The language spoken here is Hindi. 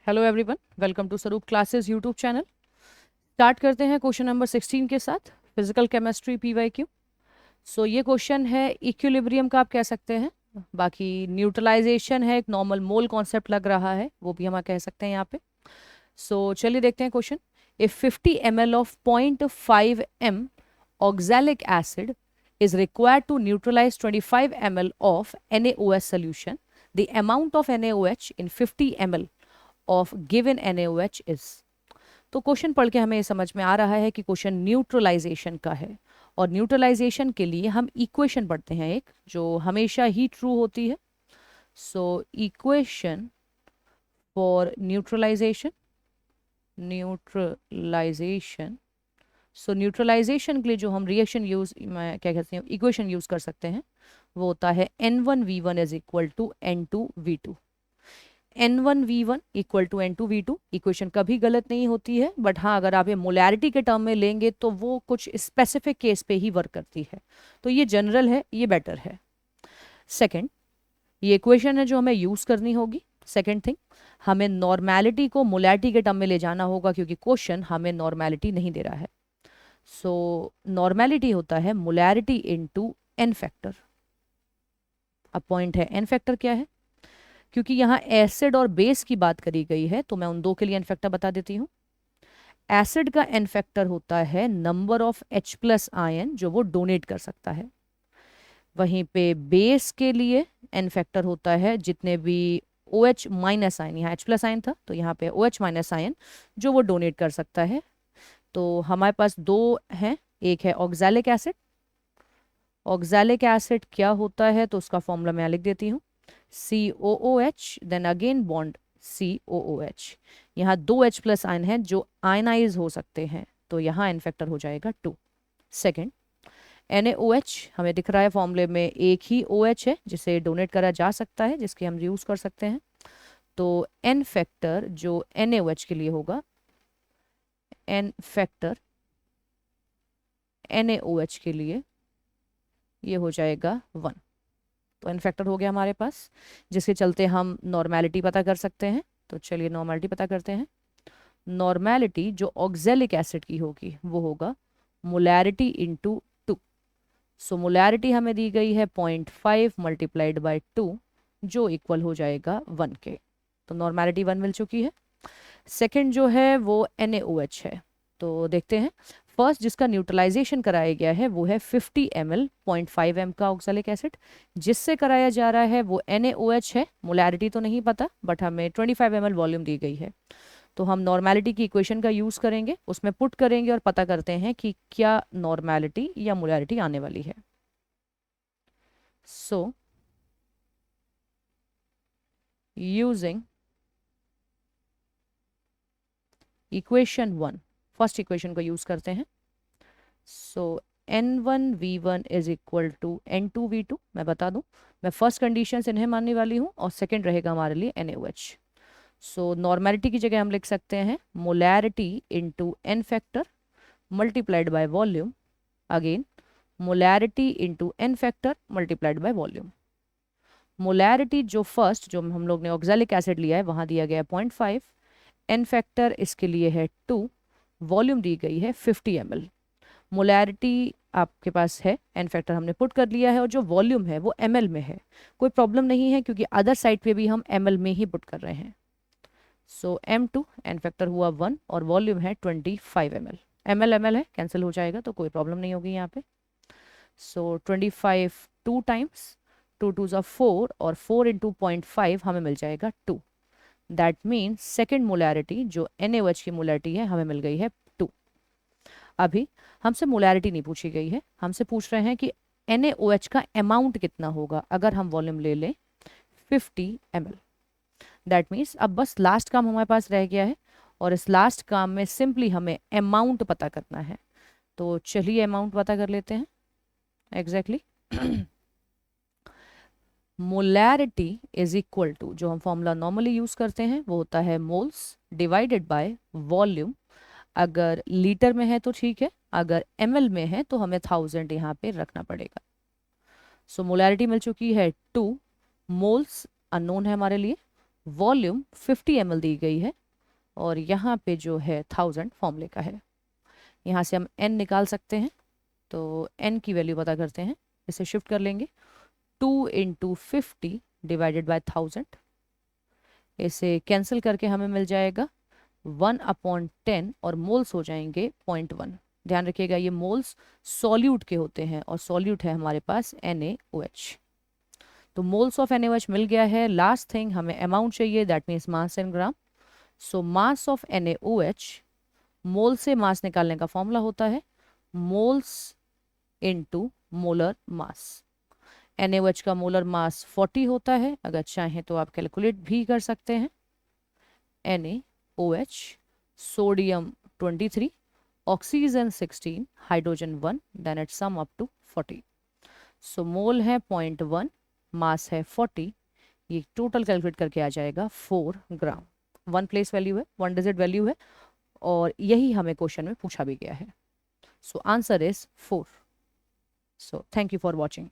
हेलो एवरीवन, वेलकम टू स्वरूप क्लासेस यूट्यूब चैनल। स्टार्ट करते हैं क्वेश्चन नंबर 16 के साथ, फिजिकल केमिस्ट्री पीवाईक्यू। सो ये क्वेश्चन है इक्विलिब्रियम का, आप कह सकते हैं। बाकी न्यूट्रलाइजेशन है, एक नॉर्मल मोल कॉन्सेप्ट लग रहा है, वो भी हम कह सकते हैं यहाँ पे। सो चलिए देखते हैं question. If 50 ml of 0.5 m oxalic acid is required to neutralize 25 ml of NaOH solution, the amount of NaOH in 50 ml of given NaOH is. तो क्वेश्चन पढ़ के हमें ये समझ में आ रहा है कि क्वेश्चन न्यूट्रलाइजेशन का है, और न्यूट्रलाइजेशन के लिए हम इक्वेशन पढ़ते हैं एक जो हमेशा ही ट्रू होती है। So equation for neutralisation so neutralisation के लिए जो हम रिएक्शन यूज क्या कहते हैं इक्वेशन यूज कर सकते हैं वो होता है N1V1 is equal to N2V2। N1V1 इक्वल टू N2V2 इक्वेशन कभी गलत नहीं होती है, बट हाँ अगर आप ये मोलैरिटी के टर्म में लेंगे तो वो कुछ स्पेसिफिक केस पे ही वर्क करती है, तो ये जनरल है, ये बेटर है। सेकंड, ये इक्वेशन है जो हमें यूज करनी होगी। सेकंड थिंग, हमें नॉर्मेलिटी को मोलैरिटी के टर्म में ले जाना होगा क्योंकि क्वेश्चन हमें नॉर्मेलिटी नहीं दे रहा है। सो नॉर्मेलिटी होता है मोलैरिटी इनटू एन फैक्टर। अब पॉइंट है एन फैक्टर क्या है, क्योंकि यहाँ एसिड और बेस की बात करी गई है तो मैं उन दो के लिए एन फैक्टर बता देती हूँ। एसिड का एन फैक्टर होता है नंबर ऑफ H+ आयन जो वो डोनेट कर सकता है। वहीं पे बेस के लिए एन फैक्टर होता है जितने भी OH- आयन, यहाँ H+ आयन था तो यहाँ पे OH- आयन जो वो डोनेट कर सकता है। तो हमारे पास दो हैं, एक है ऑक्सैलिक एसिड। ऑक्सैलिक एसिड क्या होता है तो उसका फॉर्मूला मैं लिख देती हूँ, COOH then again bond COOH। यहाँ दो H+ आयन हैं जो आयनाइज हो सकते हैं, तो यहाँ एन फैक्टर हो जाएगा 2। सेकेंड, NaOH हमें दिख रहा है फॉर्मूले में एक ही OH है जिसे डोनेट करा जा सकता है, जिसके हम यूज कर सकते हैं। तो एन फैक्टर जो NaOH के लिए होगा, एन फैक्टर NaOH के लिए ये हो जाएगा 1। तो एन फैक्टर हो गया हमारे पास, जिसके चलते हम नॉर्मेलिटी पता कर सकते हैं। तो चलिए नॉर्मेलिटी पता करते हैं। नॉर्मेलिटी जो ऑक्सैलिक एसिड की होगी वो होगा मोलैरिटी इंटू 2। सो मोलैरिटी हमें दी गई है 0.5 मल्टीप्लाइड बाई 2 जो इक्वल हो जाएगा 1 के। तो नॉर्मेलिटी 1 मिल चुकी है। सेकेंड जो है वो NaOH है। तो देखते हैं, फर्स्ट जिसका न्यूट्रलाइजेशन कराया गया है वो है 50 ml 0.5 m का ऑक्सैलिक एसिड, जिससे कराया जा रहा है वो NaOH है। मोलैरिटी तो नहीं पता बट हमें 25 ml वॉल्यूम दी गई है, तो हम नॉर्मेलिटी की इक्वेशन का यूज करेंगे, उसमें पुट करेंगे और पता करते हैं कि क्या नॉर्मेलिटी या मोलैरिटी आने वाली है। So using equation 1, first equation को यूज करते हैं। So N1V1 is equal to N2V2। मैं बता दूं, मैं फर्स्ट कंडीशन इन्हें मानने वाली हूं और सेकंड रहेगा हमारे लिए NaOH। सो नॉर्मेलिटी की जगह हम लिख सकते हैं molarity into n factor multiplied by volume, again molarity into n factor multiplied by volume. Molarity जो फर्स्ट जो हम लोग ने ऑक्सैलिक एसिड लिया है वहां दिया गया है 0.5, एन फैक्टर इसके लिए है 2, वॉल्यूम दी गई है 50 ml। मोलैरिटी आपके पास है, एन फैक्टर हमने पुट कर लिया है और जो वॉल्यूम है वो ml में है। कोई प्रॉब्लम नहीं है क्योंकि अदर साइड पे भी हम ml में ही पुट कर रहे हैं। सो M2 एन फैक्टर हुआ 1 और वॉल्यूम है 25 ml। ml है, कैंसिल हो जाएगा तो कोई प्रॉब्लम नहीं होगी यहाँ पे। सो 25 2 टाइम्स, 2 2 ज़ा 4 और 4 इंटू 0.5 हमें मिल जाएगा 2। दैट मीन्स सेकेंड मोलैरिटी जो NaOH की मोलैरिटी है हमें मिल गई है 2। अभी हमसे मोलैरिटी नहीं पूछी गई है, हमसे पूछ रहे हैं कि NaOH का अमाउंट कितना होगा अगर हम वॉल्यूम ले लें 50 ml। दैट मीन्स अब बस लास्ट काम हमारे पास रह गया है और इस लास्ट काम में सिंपली हमें अमाउंट पता करना है। तो चलिए अमाउंट पता कर लेते हैं exactly. Molarity is equal to जो हम फॉर्मूला नॉर्मली यूज करते हैं वो होता है मोल्स डिवाइडेड बाय वॉल्यूम। अगर लीटर में है तो ठीक है, अगर ml में है तो हमें 1000 यहाँ पे रखना पड़ेगा। सो मोलैरिटी मिल चुकी है 2, मोल्स अननोन है हमारे लिए, वॉल्यूम 50 ml दी गई है और यहाँ पे जो है 1000 फॉर्मूले का है। यहाँ से हम n निकाल सकते हैं, तो n की वैल्यू पता करते हैं, इसे शिफ्ट कर लेंगे 2 × 50 डिवाइडेड बाय 1000, इसे कैंसिल करके हमें मिल जाएगा 1/10 और मोल्स हो जाएंगे 0.1। ध्यान रखिएगा ये मोल्स सॉल्यूट के होते हैं और सॉल्यूट है हमारे पास NaOH। तो मोल्स ऑफ NaOH मिल गया है। लास्ट थिंग हमें अमाउंट चाहिए, that means mass in gram. So mass of NaOH, मोल से मास निकालने का फॉर्मूला होता है moles into molar mass. NaOH का मोलर मास 40 होता है, अगर चाहें तो आप कैलकुलेट भी कर सकते हैं। NaOH, sodium 23, oxygen 16, hydrogen 1, then it sum up to 40। So mole है 0.1, मास है 40, ये टोटल कैलकुलेट करके आ जाएगा 4 ग्राम। 1 प्लेस वैल्यू है, 1 डिजिट वैल्यू है और यही हमें क्वेश्चन में पूछा भी गया है। So answer is 4। So thank you for watching.